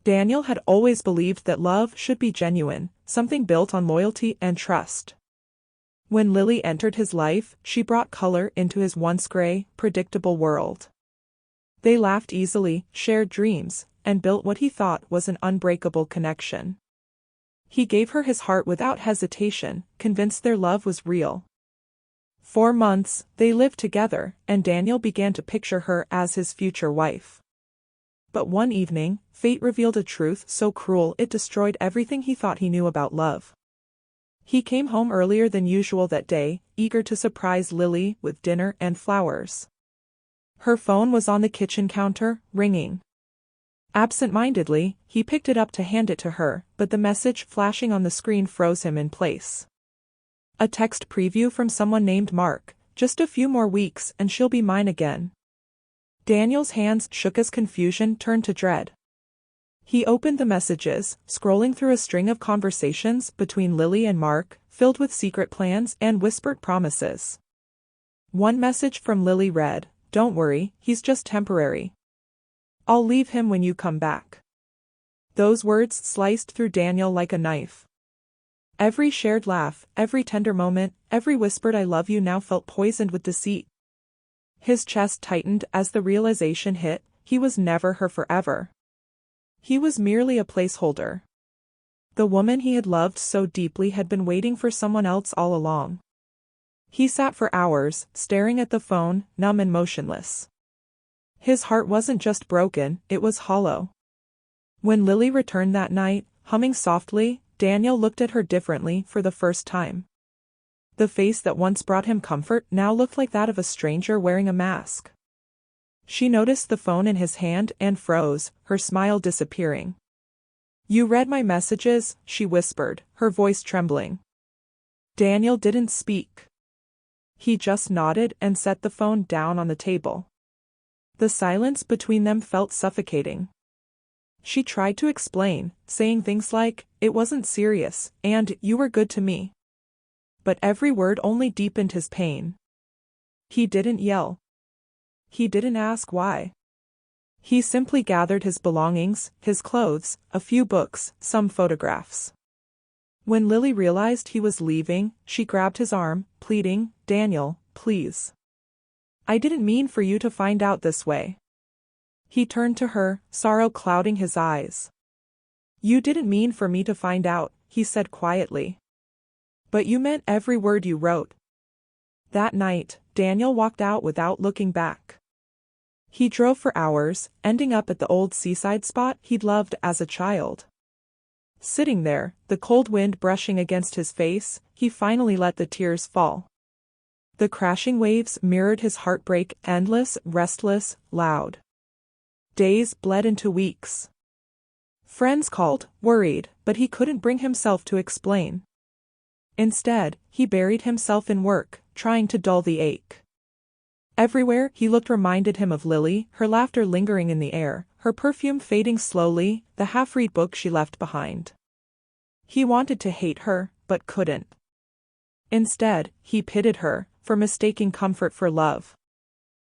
Daniel had always believed that love should be genuine, something built on loyalty and trust. When Lily entered his life, she brought color into his once gray, predictable world. They laughed easily, shared dreams, and built what he thought was an unbreakable connection. He gave her his heart without hesitation, convinced their love was real. For months, they lived together, and Daniel began to picture her as his future wife. But one evening, fate revealed a truth so cruel it destroyed everything he thought he knew about love. He came home earlier than usual that day, eager to surprise Lily with dinner and flowers. Her phone was on the kitchen counter, ringing. Absent-mindedly, he picked it up to hand it to her, but the message flashing on the screen froze him in place. A text preview from someone named Mark, "Just a few more weeks and she'll be mine again." Daniel's hands shook as confusion turned to dread. He opened the messages, scrolling through a string of conversations between Lily and Mark, filled with secret plans and whispered promises. One message from Lily read, "Don't worry, he's just temporary. I'll leave him when you come back." Those words sliced through Daniel like a knife. Every shared laugh, every tender moment, every whispered "I love you" now felt poisoned with deceit. His chest tightened as the realization hit, he was never her forever. He was merely a placeholder. The woman he had loved so deeply had been waiting for someone else all along. He sat for hours, staring at the phone, numb and motionless. His heart wasn't just broken, it was hollow. When Lily returned that night, humming softly, Daniel looked at her differently for the first time. The face that once brought him comfort now looked like that of a stranger wearing a mask. She noticed the phone in his hand and froze, her smile disappearing. "You read my messages?" she whispered, her voice trembling. Daniel didn't speak. He just nodded and set the phone down on the table. The silence between them felt suffocating. She tried to explain, saying things like, "It wasn't serious," and "You were good to me." But every word only deepened his pain. He didn't yell. He didn't ask why. He simply gathered his belongings, his clothes, a few books, some photographs. When Lily realized he was leaving, she grabbed his arm, pleading, "Daniel, please. I didn't mean for you to find out this way." He turned to her, sorrow clouding his eyes. "You didn't mean for me to find out," he said quietly. "But you meant every word you wrote." That night, Daniel walked out without looking back. He drove for hours, ending up at the old seaside spot he'd loved as a child. Sitting there, the cold wind brushing against his face, he finally let the tears fall. The crashing waves mirrored his heartbreak, endless, restless, loud. Days bled into weeks. Friends called, worried, but he couldn't bring himself to explain. Instead, he buried himself in work, trying to dull the ache. Everywhere he looked reminded him of Lily, her laughter lingering in the air, her perfume fading slowly, the half-read book she left behind. He wanted to hate her, but couldn't. Instead, he pitied her, for mistaking comfort for love.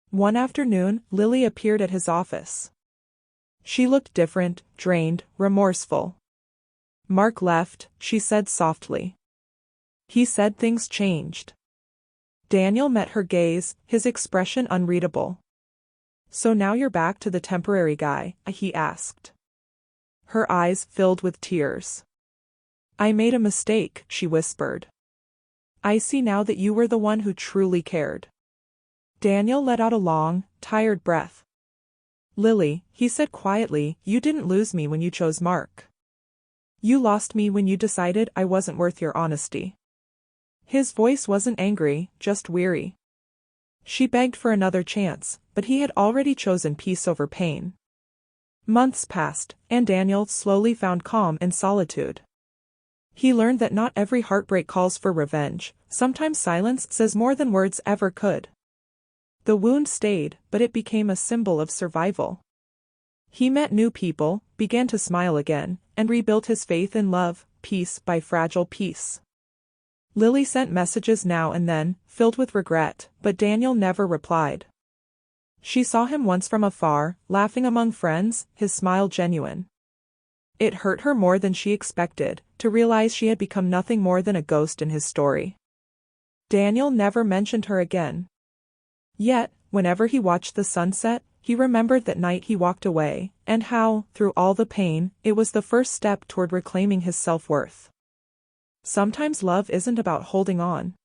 One afternoon, Lily appeared at his office. She looked different, drained, remorseful. "Mark left," she said softly. "He said things changed." Daniel met her gaze, his expression unreadable. "So now you're back to the temporary guy?" he asked. Her eyes filled with tears. "I made a mistake," she whispered. "I see now that you were the one who truly cared." Daniel let out a long, tired breath. "Lily," he said quietly, "you didn't lose me when you chose Mark. You lost me when you decided I wasn't worth your honesty." His voice wasn't angry, just weary. She begged for another chance, but he had already chosen peace over pain. Months passed, and Daniel slowly found calm in solitude. He learned that not every heartbreak calls for revenge, sometimes silence says more than words ever could. The wound stayed, but it became a symbol of survival. He met new people, began to smile again, and rebuilt his faith in love, piece by fragile piece. Lily sent messages now and then, filled with regret, but Daniel never replied. She saw him once from afar, laughing among friends, his smile genuine. It hurt her more than she expected, to realize she had become nothing more than a ghost in his story. Daniel never mentioned her again. Yet, whenever he watched the sunset, he remembered that night he walked away, and how, through all the pain, it was the first step toward reclaiming his self-worth. Sometimes love isn't about holding on.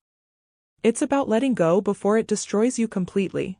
It's about letting go before it destroys you completely.